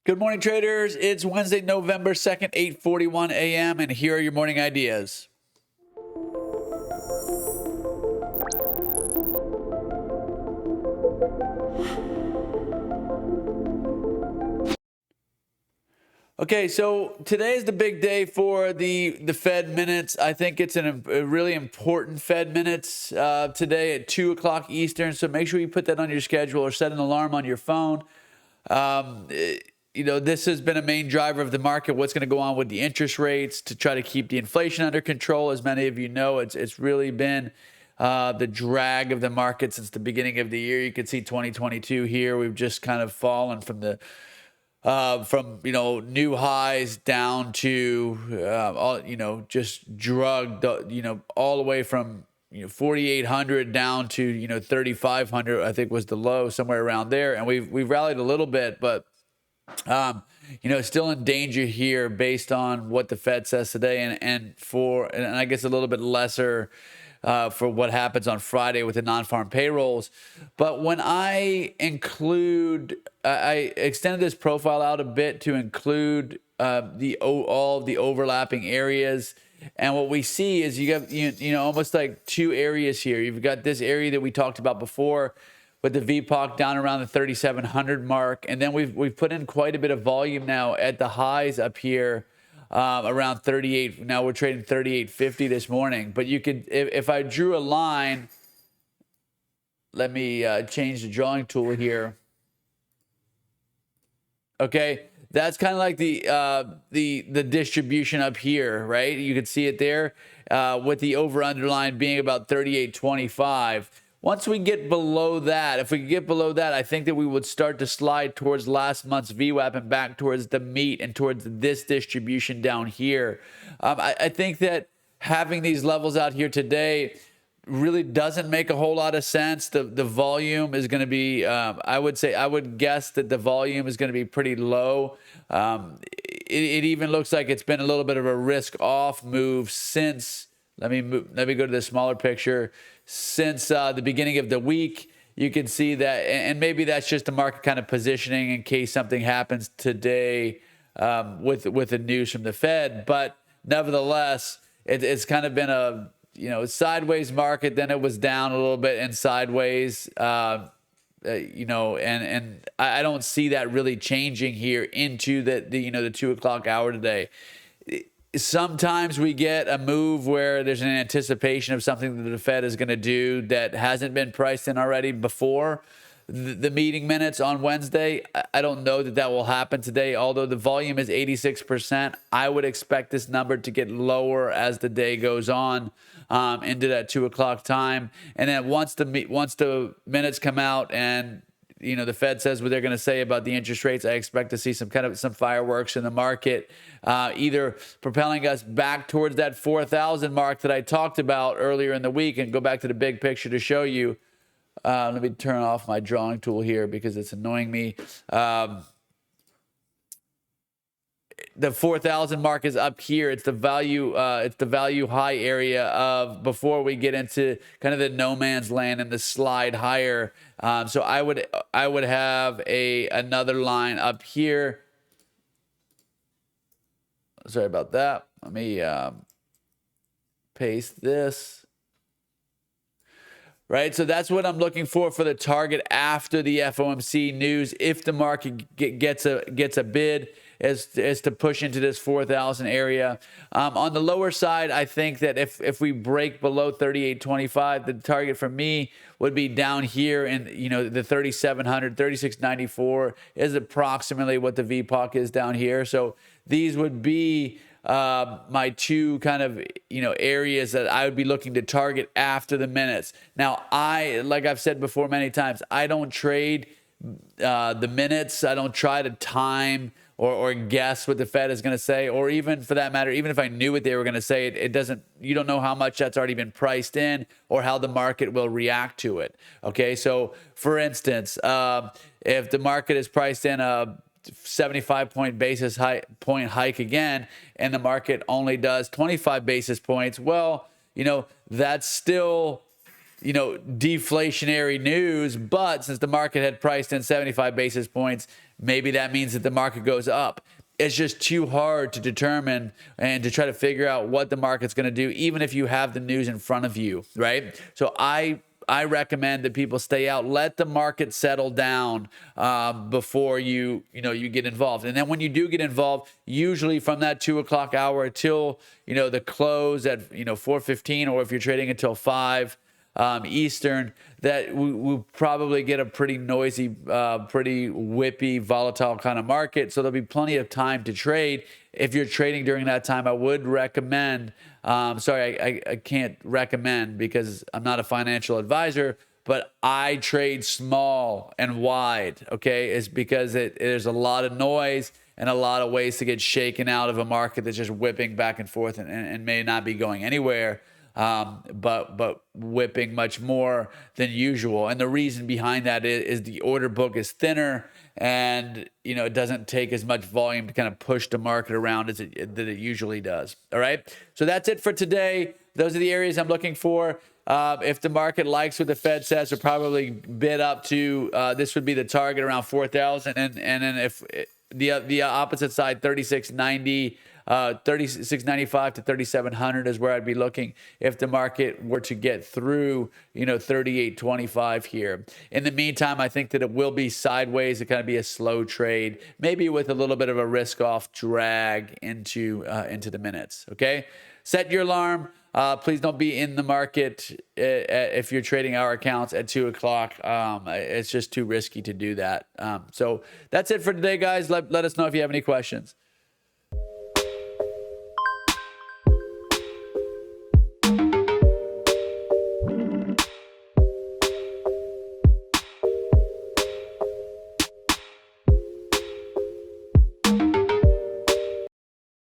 Good morning, traders. It's Wednesday, November 2nd, 8:41 a.m., and here are your morning ideas. Okay, so today is the big day for the Fed minutes. I think it's a really important Fed minutes today at 2 o'clock Eastern, so make sure you put that on your schedule or set an alarm on your phone. This has been a main driver of the market. What's going to go on with the interest rates to try to keep the inflation under control? As many of you know, it's really been the drag of the market since the beginning of the year. You can see 2022 here. We've just kind of fallen from new highs down to just drugged all the way from 4,800 down to 3,500. I think was the low, somewhere around there, and we've rallied a little bit, but still in danger here based on what the Fed says today, and I guess a little bit lesser for what happens on Friday with the non-farm payrolls. But when I extended this profile out a bit to include all of the overlapping areas. And what we see is you have almost like two areas here. You've got this area that we talked about before, with the VPOC down around the 3,700 mark. And then we've put in quite a bit of volume now at the highs up here around 38. Now we're trading 38.50 this morning. But you could, if I drew a line, let me change the drawing tool here. Okay, that's kind of like the distribution up here, right? You can see it there with the over underline being about 38.25. Once we get below that, if we get below that, I think that we would start to slide towards last month's VWAP and back towards the meat and towards this distribution down here. I think that having these levels out here today really doesn't make a whole lot of sense. The volume is going to be, I would guess that the volume is going to be pretty low. It even looks like it's been a little bit of a risk off move since, let me go to the smaller picture. Since the beginning of the week, you can see that, and maybe that's just the market kind of positioning in case something happens today with the news from the Fed. But nevertheless, it's kind of been a sideways market. Then it was down a little bit and sideways, and I don't see that really changing here into the 2 o'clock hour today. Sometimes we get a move where there's an anticipation of something that the Fed is going to do that hasn't been priced in already before the meeting minutes on Wednesday. I don't know that will happen today. Although the volume is 86%, I would expect this number to get lower as the day goes on into that 2 o'clock time. And then once the minutes come out and the Fed says what they're going to say about the interest rates, I expect to see some fireworks in the market, either propelling us back towards that 4,000 mark that I talked about earlier in the week, and go back to the big picture to show you. Let me turn off my drawing tool here because it's annoying me. The 4,000 mark is up here. It's the value high area of before we get into kind of the no man's land and the slide higher. So I would have another line up here. Sorry about that. Let me paste this. Right, so that's what I'm looking for the target after the FOMC news. If the market gets a bid, is to push into this 4,000 area. On the lower side, I think that if we break below 38.25, the target for me would be down here in the 3,700, 3,694 is approximately what the VPOC is down here. So these would be my two kind of areas that I would be looking to target after the minutes. Now, like I've said before many times, I don't trade the minutes. I don't try to time or guess what the Fed is going to say, or even for that matter, even if I knew what they were going to say, you don't know how much that's already been priced in or how the market will react to it. Okay, so for instance, if the market is priced in a 75 basis point hike again, and the market only does 25 basis points, well, that's still deflationary news. But since the market had priced in 75 basis points, maybe that means that the market goes up. It's just too hard to determine and to try to figure out what the market's going to do, even if you have the news in front of you, right? So I recommend that people stay out, let the market settle down before you get involved. And then when you do get involved, usually from that 2 o'clock hour till the close at 4:15, or if you're trading until 5 Eastern, that we'll probably get a pretty noisy, pretty whippy, volatile kind of market. So there'll be plenty of time to trade. If you're trading during that time, I would recommend, I can't recommend because I'm not a financial advisor, but I trade small and wide, okay? It's because there's a lot of noise and a lot of ways to get shaken out of a market that's just whipping back and forth and may not be going anywhere. But whipping much more than usual. And the reason behind that is the order book is thinner, and it doesn't take as much volume to kind of push the market around that it usually does. All right. So that's it for today. Those are the areas I'm looking for. If the market likes what the Fed says, we'll probably bid up to this would be the target around 4,000, and then if the opposite side, 3690. 3695 to 3700 is where I'd be looking if the market were to get through 3825 here. In the meantime, I think that it will be sideways. It kind of be a slow trade, maybe with a little bit of a risk off drag into the minutes. Okay, set your alarm. Please don't be in the market if you're trading our accounts at 2 o'clock. It's just too risky to do that. So that's it for today, guys. Let us know if you have any questions.